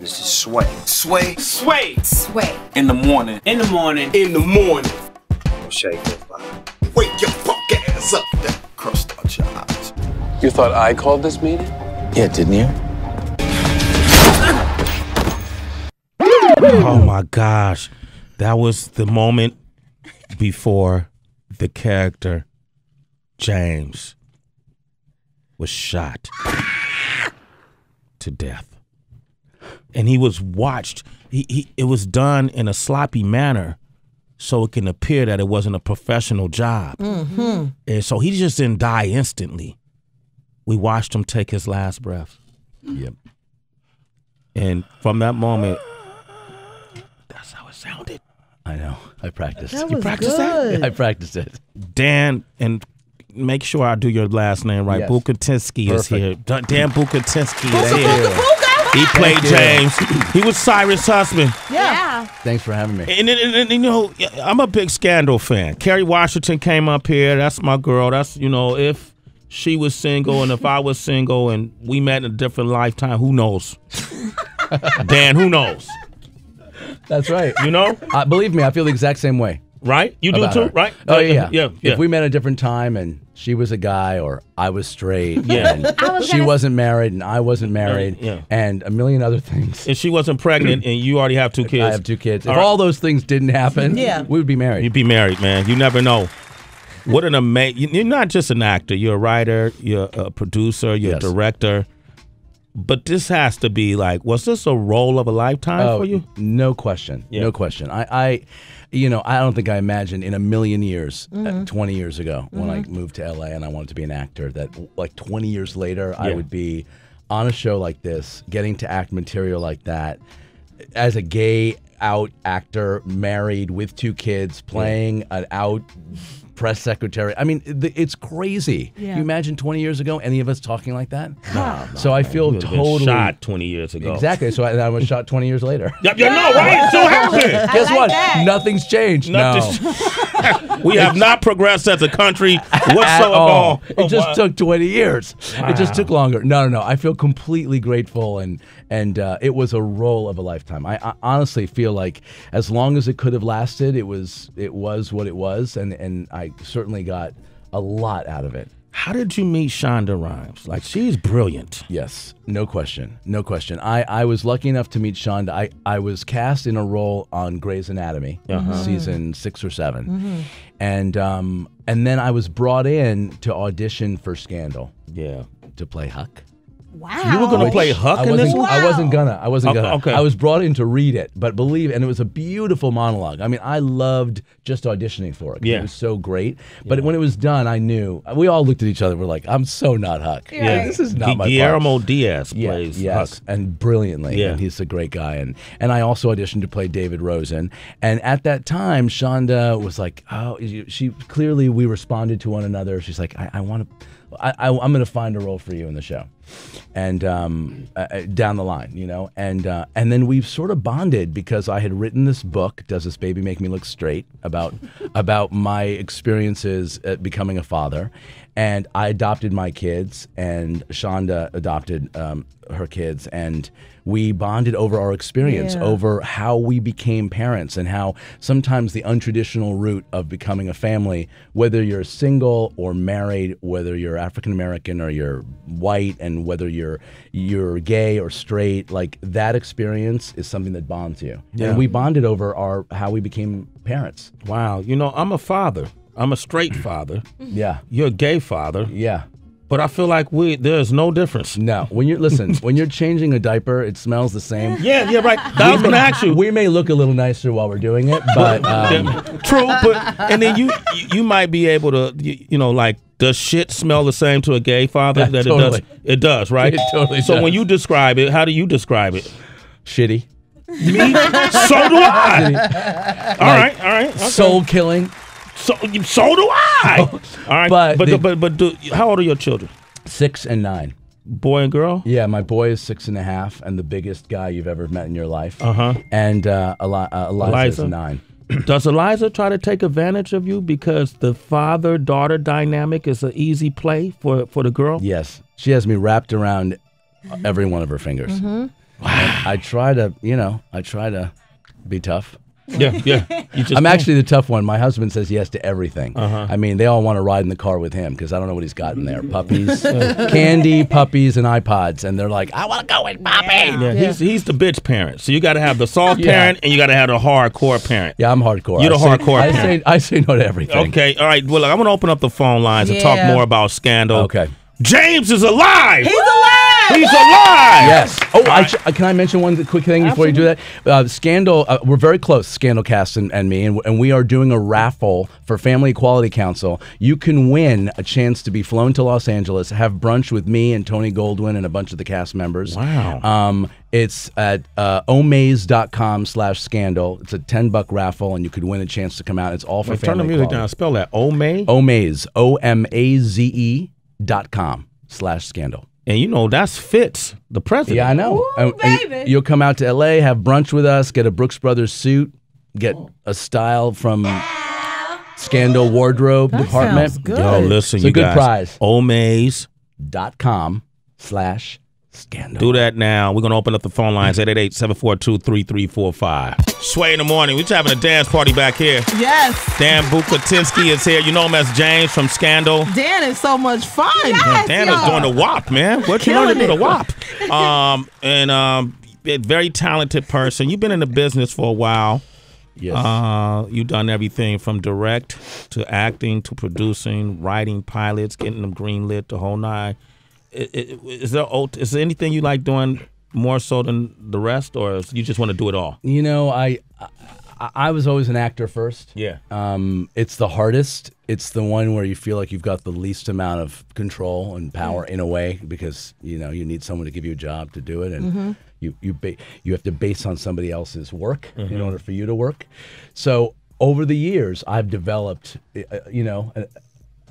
This is Sway. Sway. Sway. Sway. In the morning. In the morning. In the morning. Don't shake your body. Wake your fuck ass up. That crust out your eyes. You thought I called this meeting? Yeah, didn't you? Oh my gosh. That was the moment before the character James was shot to death. And he was watched. It was done in a sloppy manner so it can appear that it wasn't a professional job. Mm-hmm. And so he just didn't die instantly. We watched him take his last breath. Yep. And from that moment, that's how it sounded. I know. I practiced. That You was practiced good. I practiced it. Dan, and make sure I do your last name right. Yes. Bucatinsky is here. Dan Bucatinsky is Buka, here. buka, buka. He played you. James. He was Cyrus' husband. Yeah. Thanks for having me. And you know, I'm a big Scandal fan. Kerry Washington came up here. That's my girl. That's, you know, if she was single and if I was single and we met in a different lifetime, who knows? Dan, who knows? That's right. You know? Believe me, I feel the exact same way. Right? You do about too, her. right? Oh, yeah. Yeah. If we met at a different time and she was a guy or I was straight Yeah. and she wasn't married and I wasn't married Yeah. and a million other things. And she wasn't pregnant and you already have 2 kids. I have 2 kids. All If right. all those things didn't happen, Yeah. we would be married. You'd be married, man. You never know. What an amazing... You're not just an actor. You're a writer. You're a producer. You're Yes. a director. But this has to be like, was this a role of a lifetime for you? No question. Yeah. No question. I don't think I imagined in a million years, 20 years ago, when I moved to LA and I wanted to be an actor, that like 20 years later, I Yeah. would be on a show like this, getting to act material like that, as a gay out actor, married with 2 kids, playing an out press secretary. I mean, it's crazy. Yeah. You imagine 20 years ago, any of us talking like that? So I feel You would've been totally shot 20 years ago. Exactly. So I was shot 20 years later. Yep, you know, right? It still happened. Guess like what? that. Nothing's changed. We have not progressed as a country At whatsoever. all. It Oh, just wow. took 20 years. It just took longer. No. I feel completely grateful, and it was a role of a lifetime. I honestly feel like as long as it could have lasted, it was what it was, and I certainly got a lot out of it. How did you meet Shonda Rhimes? Like, she's brilliant. Yes, no question. I was lucky enough to meet Shonda. I was cast in a role on Grey's Anatomy, season 6 or 7, and then I was brought in to audition for Scandal Yeah. to play Huck. Wow. You were going to play Huck in this one? I wasn't gonna. Okay. I was brought in to read it, but and it was a beautiful monologue. I mean, I loved just auditioning for it. 'Cause Yeah. It was so great. But when it was done, I knew. We all looked at each other. We're like, I'm so not Huck. Yeah. This is not my part. Guillermo Diaz plays Yes, Huck. and brilliantly. Yeah. And he's a great guy. And I also auditioned to play David Rosen. And at that time, Shonda was like, she clearly we responded to one another. She's like, I'm going to find a role for you in the show, and down the line, you know, and then we've sort of bonded because I had written this book, "Does This Baby Make Me Look Straight?" about my experiences at becoming a father, and I adopted my kids, and Shonda adopted her kids, and we bonded over our experience, over how we became parents, and how sometimes the untraditional route of becoming a family, whether you're single or married, whether you're African American or you're white, and whether you're gay or straight, like that experience is something that bonds you. Yeah. And we bonded over how we became parents. Wow. You know, I'm a father. I'm a straight father. Yeah. You're a gay father. Yeah. But I feel like there's no difference. No, when you're changing a diaper, it smells the same. Yeah, right. I was going to ask you. We may look a little nicer while we're doing it, but True, but and then you might be able to, you know, like, does shit smell the same to a gay father Yeah, that totally. it does, right? It totally So does. when you describe it, how do you describe it? shitty, Me? So do I. All right. Okay. soul killing. So do I. All right. But how old are your children? 6 and 9. Boy and girl? Yeah, my boy is 6.5, and the biggest guy you've ever met in your life. And Eliza is 9. Does Eliza try to take advantage of you because the father-daughter dynamic is an easy play for the girl? Yes, she has me wrapped around every one of her fingers. I try to be tough. Yeah. I'm actually the tough one. My husband says yes to everything. I mean, they all want to ride in the car with him because I don't know what he's got in there. Puppies, candy, puppies, and iPods. And they're like, I want to go with Puppy. Yeah. He's the bitch parent. So you got to have the soft parent and you got to have the hardcore parent. Yeah, I'm hardcore. You're the hardcore parent. I say no to everything. Okay, all right. Well, look, I'm going to open up the phone lines and talk more about Scandal. Okay. James is alive. He's alive. He's alive. Yes. Oh, can I mention one quick thing before you do that? Scandal, we're very close, Scandal Cast and me, and we are doing a raffle for Family Equality Council. You can win a chance to be flown to Los Angeles, have brunch with me and Tony Goldwyn and a bunch of the cast members. Wow. It's at omaze.com/scandal. It's a $10 raffle, and you could win a chance to come out. It's all for Family Turn the music Equality. down. Spell that. Omaze? Omaze. OMAZE.com/scandal. And you know, that's Fitz, the president. Yeah, I know. Ooh, baby. You'll come out to LA, have brunch with us, get a Brooks Brothers suit, get a style from Scandal Wardrobe Department. Sounds good. Yo, listen, It's a you good guys. prize. Omaze.com/scandal. Do that now. We're going to open up the phone lines, 888-742-3345. Sway in the morning. We're just having a dance party back here. Yes. Dan Bucatinsky is here. You know him as James from Scandal. Dan is so much fun. Dan is doing the WAP, man. What you learn to do the WAP? Very talented person. You've been in the business for a while. Yes. You've done everything from direct to acting to producing, writing pilots, getting them greenlit, the whole nine. Is there anything you like doing more so than the rest, or you just want to do it all? You know, I was always an actor first. Yeah. It's the hardest. It's the one where you feel like you've got the least amount of control and power in a way, because you need someone to give you a job to do it, and you have to base on somebody else's work in order for you to work. So over the years, I've developed,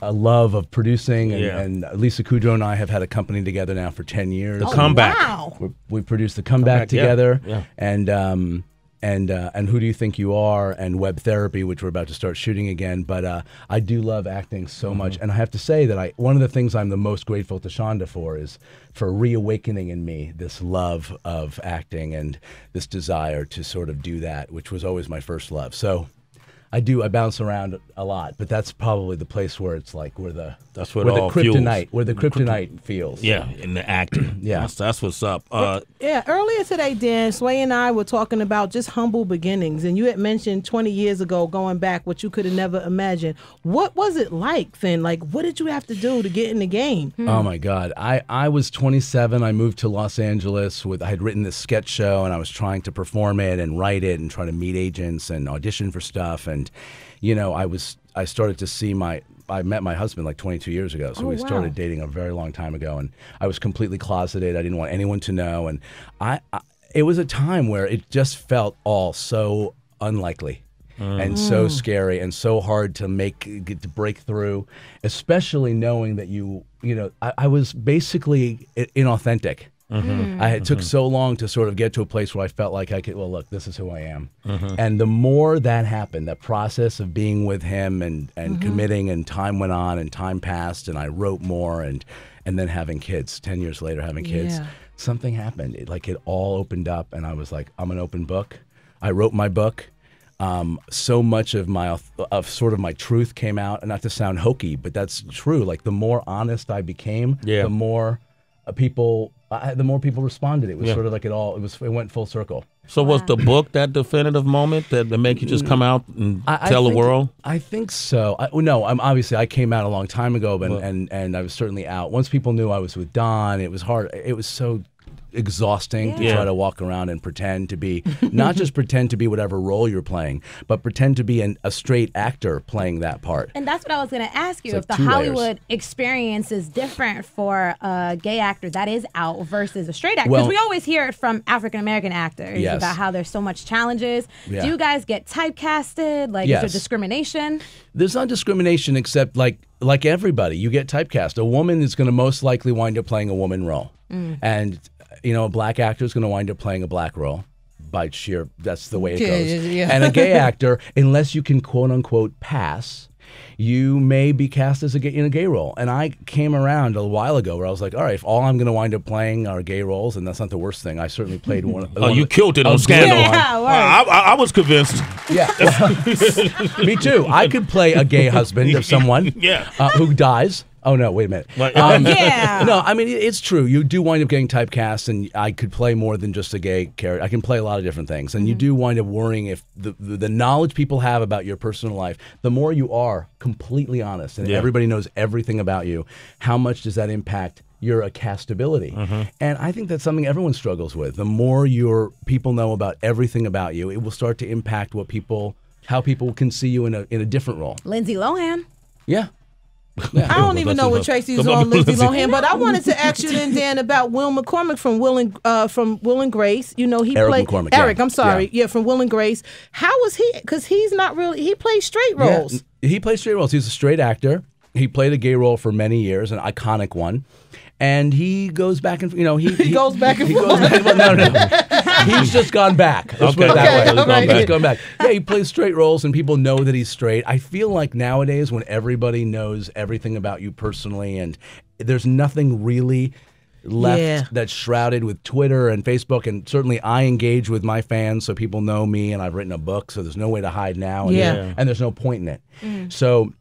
a love of producing, and Lisa Kudrow and I have had a company together now for 10 years. The Comeback. Wow. We produced the Comeback together, yeah. and Who Do You Think You Are, and Web Therapy, which we're about to start shooting again. But I do love acting so much, and I have to say that one of the things I'm the most grateful to Shonda for is for reawakening in me this love of acting and this desire to sort of do that, which was always my first love. So I bounce around a lot, but that's probably the place where it's like where the kryptonite feels. Yeah, in the acting. Yeah. That's what's up. Earlier today, Dan, Sway and I were talking about just humble beginnings, and you had mentioned 20 years ago going back what you could have never imagined. What was it like then? Like, what did you have to do to get in the game? Oh my God. I was 27. I moved to Los Angeles I had written this sketch show, and I was trying to perform it and write it and try to meet agents and audition for stuff. And, I started to see I met my husband like 22 years ago. So we started dating a very long time ago, and I was completely closeted. I didn't want anyone to know. And it was a time where it just felt all so unlikely. And so scary and so hard to get to break through, especially knowing that I was basically inauthentic. It took so long to sort of get to a place where I felt like I could, well, look, this is who I am. And the more that happened, that process of being with him and committing, and time went on and time passed, and I wrote more, and then having kids, 10 years later having kids, something happened. It all opened up, and I was like, I'm an open book. I wrote my book. So much of my truth came out, and not to sound hokey, but that's true. Like, the more honest I became, the more people responded. It was sort of like it went full circle. So was the book that definitive moment that make you just come out and tell the world? I think so. Obviously I came out a long time ago, and I was certainly out. Once people knew I was with Don, it was hard. It was so exhausting to try to walk around and pretend to be, not just pretend to be whatever role you're playing, but pretend to be a straight actor playing that part. And that's what I was going to ask you. It's if like the 2 Hollywood experience is different for a gay actor that is out versus a straight actor. Because we always hear it from African-American actors about how there's so much challenges. Do you guys get typecasted? Like, is there discrimination? There's not discrimination, except like everybody, you get typecast. A woman is going to most likely wind up playing a woman role. And a black actor is going to wind up playing a black role by sheer, that's the way it goes. And a gay actor, unless you can quote unquote pass, you may be cast as in a gay role. And I came around a while ago where I was like, all right, if all I'm going to wind up playing are gay roles, and that's not the worst thing. I certainly played one. You killed it on Scandal. Yeah, I was convinced. Yeah, me too. I could play a gay husband of someone who dies. Oh, no, wait a minute. Yeah. No, I mean, it's true. You do wind up getting typecast, and I could play more than just a gay character. I can play a lot of different things. And you do wind up worrying if the knowledge people have about your personal life, the more you are completely honest and everybody knows everything about you, how much does that impact your castability? And I think that's something everyone struggles with. The more your people know about everything about you, it will start to impact how people can see you in a different role. Lindsay Lohan. Yeah. I don't even know what Tracy's on Lindsay Lohan, but I wanted to ask you then, Dan, about Will McCormick from Will and Grace. You know, he played McCormick, Eric. I'm sorry, from Will and Grace. How was he? Because he's not really. He plays straight roles. Yeah, he plays straight roles. He's a straight actor. He played a gay role for many years, an iconic one. And he goes back and he goes back and forth. No. He's just gone back. Let's put it that way. He's gone back. Yeah, he plays straight roles, and people know that he's straight. I feel like nowadays, when everybody knows everything about you personally, and there's nothing really left that's shrouded with Twitter and Facebook, and certainly I engage with my fans, so people know me, and I've written a book, so there's no way to hide now, and there's no point in it. So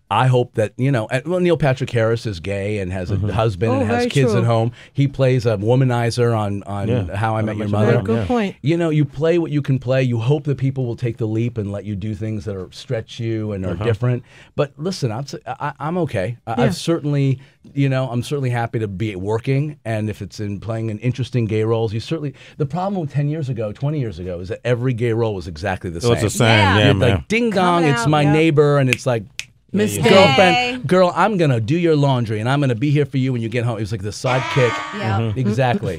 I hope that, Neil Patrick Harris is gay and has a husband and has kids at home. He plays a womanizer on How I Met Your Mother. Good point. You play what you can play. You hope that people will take the leap and let you do things that stretch you and are different. But listen, I'm okay. I'm certainly happy to be working. And if it's in playing in interesting gay roles, the problem with 10 years ago, 20 years ago, is that every gay role was exactly the same. It's the same, man. Like, ding dong, it's my neighbor, and it's like, Miss girlfriend, girl, I'm going to do your laundry, and I'm going to be here for you when you get home. It was like the sidekick. Exactly.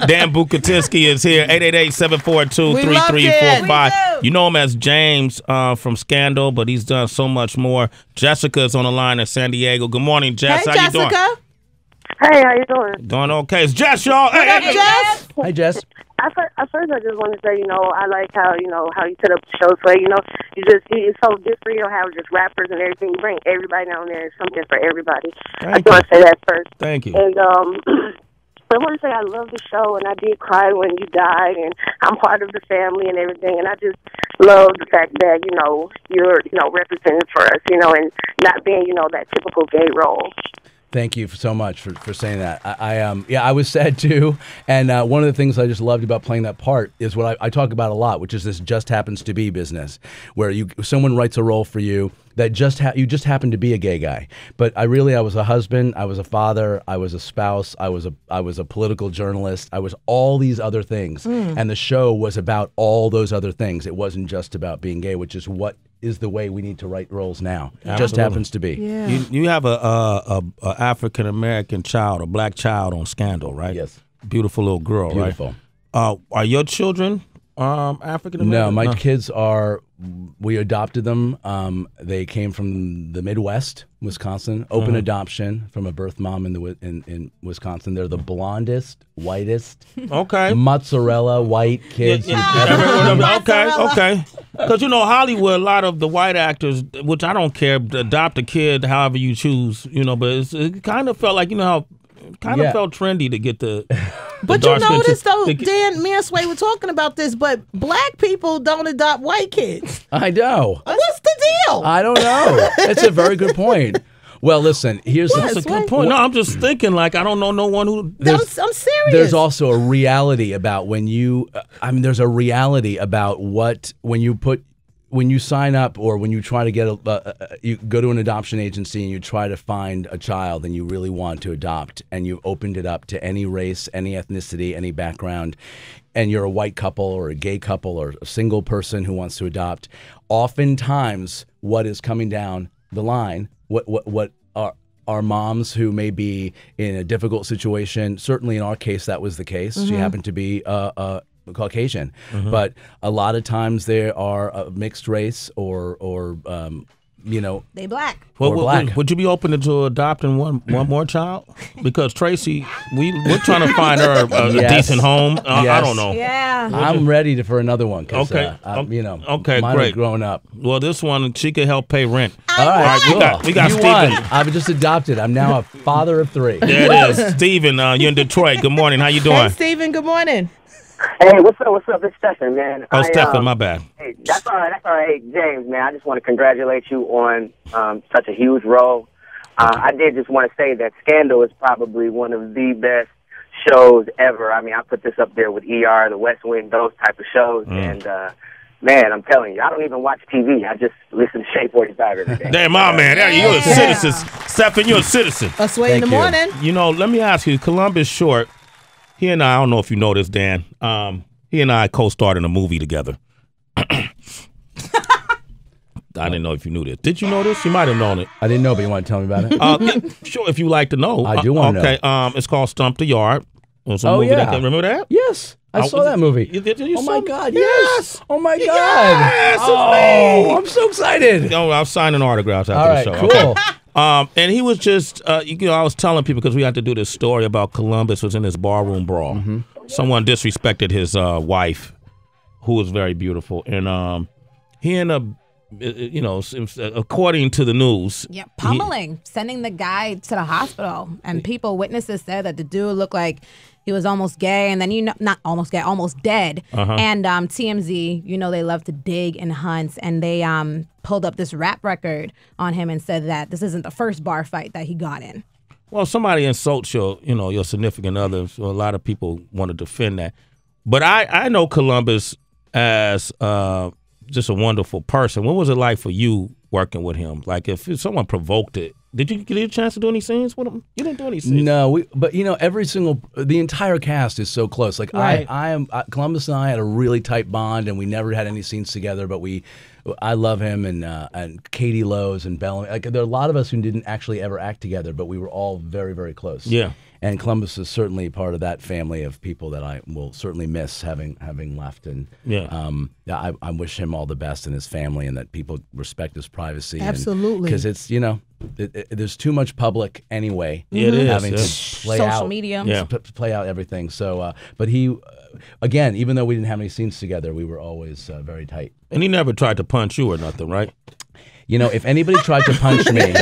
Dan Bucatinsky is here, 888-742-3345. You know him as James from Scandal, but he's done so much more. Jessica's on the line in San Diego. Good morning, Jess. Hey, how you doing? Jessica. Hey, how you doing? Doing okay. It's Jess, y'all. Hey, Jess. Hi, Jess. At first, I just want to say, I like how you set up the show. So, it's so different. You don't have just rappers and everything. You bring everybody down there. It's something for everybody. I just want to say that first. Thank you. And I want to say I love the show, and I did cry when you died, and I'm part of the family and everything. And I just love the fact that you're representing for us, and not being that typical gay role. Thank you so much for saying that. I was sad too. And one of the things I just loved about playing that part is what I talk about a lot, which is this just happens to be business, where someone writes a role for you that you just happen to be a gay guy. But I was a husband, I was a father, I was a spouse, I was a political journalist, I was all these other things. And the show was about all those other things. It wasn't just about being gay, which is what is the way we need to write roles now. It just happens to be. Yeah. You have a African American child, a black child on Scandal, right? Yes. Beautiful little girl, Beautiful. right? Are your children African American? No, my kids are. We adopted them. They came from the Midwest, Wisconsin. Open adoption from a birth mom in Wisconsin. They're the blondest, whitest, mozzarella white kids. Okay. Because Hollywood, a lot of the white actors, which I don't care, adopt a kid however you choose. But it kind of felt like how. Felt trendy to get the but you notice though, Dan, me and Sway were talking about this, but black people don't adopt white kids. I know. What's the deal? I don't know. That's a very good point. Well, listen, that's a good point. No, I'm just thinking I don't know no one who. I'm serious. There's also a reality about there's a reality about when you sign up or when you try to get you go to an adoption agency and you try to find a child and you really want to adopt and you've opened it up to any race, any ethnicity, any background, and you're a white couple or a gay couple or a single person who wants to adopt, oftentimes what is coming down the line, what are moms who may be in a difficult situation. Certainly in our case, that was the case. She happened to be Caucasian, but a lot of times there are a mixed race or they black. Well, black. Would you be open to adopting one more child? Because Tracy, we're trying to find her a decent home. I don't know. Yeah. I'm ready for another one. Okay. Okay, great. Have grown up. Well, this one, she could help pay rent. All right, cool. we got you Steven. won. I've just adopted. I'm now a father of 3. There it is. Steven, you're in Detroit. Good morning. How you doing? Hey, Steven, good morning. Hey, what's up? It's Stephen, man. Oh, Stephen, my bad. Hey, that's all right. Hey, James, man, I just want to congratulate you on such a huge role. I did just want to say that Scandal is probably one of the best shows ever. I mean, I put this up there with ER, The West Wing, those type of shows, and man, I'm telling you, I don't even watch TV. I just listen to Shea 45 every day. Damn, my man, you're a citizen. Stephen, you're a citizen. A Sway in the morning. Let me ask you, Columbus Short, he and I don't know if you know this, Dan, he and I co-starred in a movie together. I didn't know if you knew this. Did you know this? You might have known it. I didn't know, but you want to tell me about it? Sure, if you like to know. I do want to know. Okay, it's called Stump the Yard. It movie remember that? Yes. I saw that movie. You my God, yes. Oh, my God. Yes, I'm so excited. I was signing autographs after the show. Cool. Okay. And he was just, I was telling people, because we had to do this story about Columbus was in his barroom brawl. Mm-hmm. Someone disrespected his wife, who was very beautiful. And he ended up, according to the news. Yeah, pummeling, sending the guy to the hospital. And witnesses said that the dude looked like he was almost gay, and then not almost gay, almost dead. Uh-huh. And TMZ, they love to dig and hunt, and they pulled up this rap record on him and said that this isn't the first bar fight that he got in. Well, somebody insults your significant other, so a lot of people want to defend that. But I know Columbus as just a wonderful person. What was it like for you working with him? Like, if someone provoked it, did you get a chance to do any scenes with him? You didn't do any scenes. No, but the entire cast is so close. Like right. Columbus and I had a really tight bond, and we never had any scenes together. But I love him, and Katie Lowe's and Bellamy. Like, there are a lot of us who didn't actually ever act together, but we were all very, very close. Yeah. And Columbus is certainly part of that family of people that I will certainly miss having left. And I wish him all the best and his family, and that people respect his privacy. Absolutely. Because it's, there's too much public anyway. It is. Having to play social out, media. Yeah. Play out everything. So, but he, again, even though we didn't have any scenes together, we were always very tight. And he never tried to punch you or nothing, right? If anybody tried to punch me,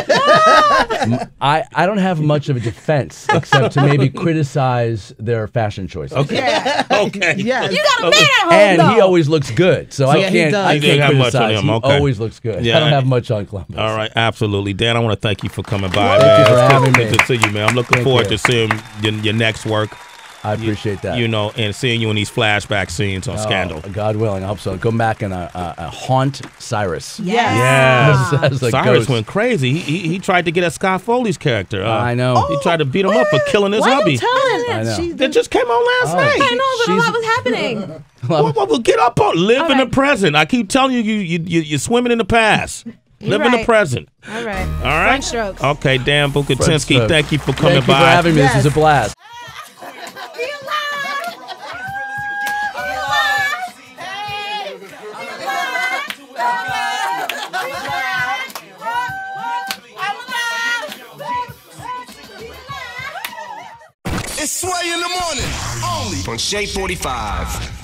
I don't have much of a defense except to maybe criticize their fashion choices. Okay. Yeah. Okay. Yes. You got a man at home, And though. he always looks good, so I can't have much on criticize. him. He Okay. always looks good. Yeah. I don't have much on Columbus. All right, absolutely. Dan, I want to thank you for coming by, Thank man. you for It's having good me. to see you, man. I'm looking forward to seeing your next work. I appreciate that. And seeing you in these flashback scenes on Scandal. God willing, I hope so. Go back and haunt Cyrus. Yes. As a Cyrus ghost. went crazy. He tried to get at Scott Foley's character. I know. He tried to beat him up for killing his Why hubby. you telling I know. She That just came on last night. I know, but a lot was happening. Well, get up on live in the right. present. I keep telling you, you're swimming in the past. Live in the right. present. All right. All right. French strokes. Okay, Dan Bucatinsky, French thank you for coming Thank you by. for having me. This is a blast. It's Sway in the morning, only on Shea 45.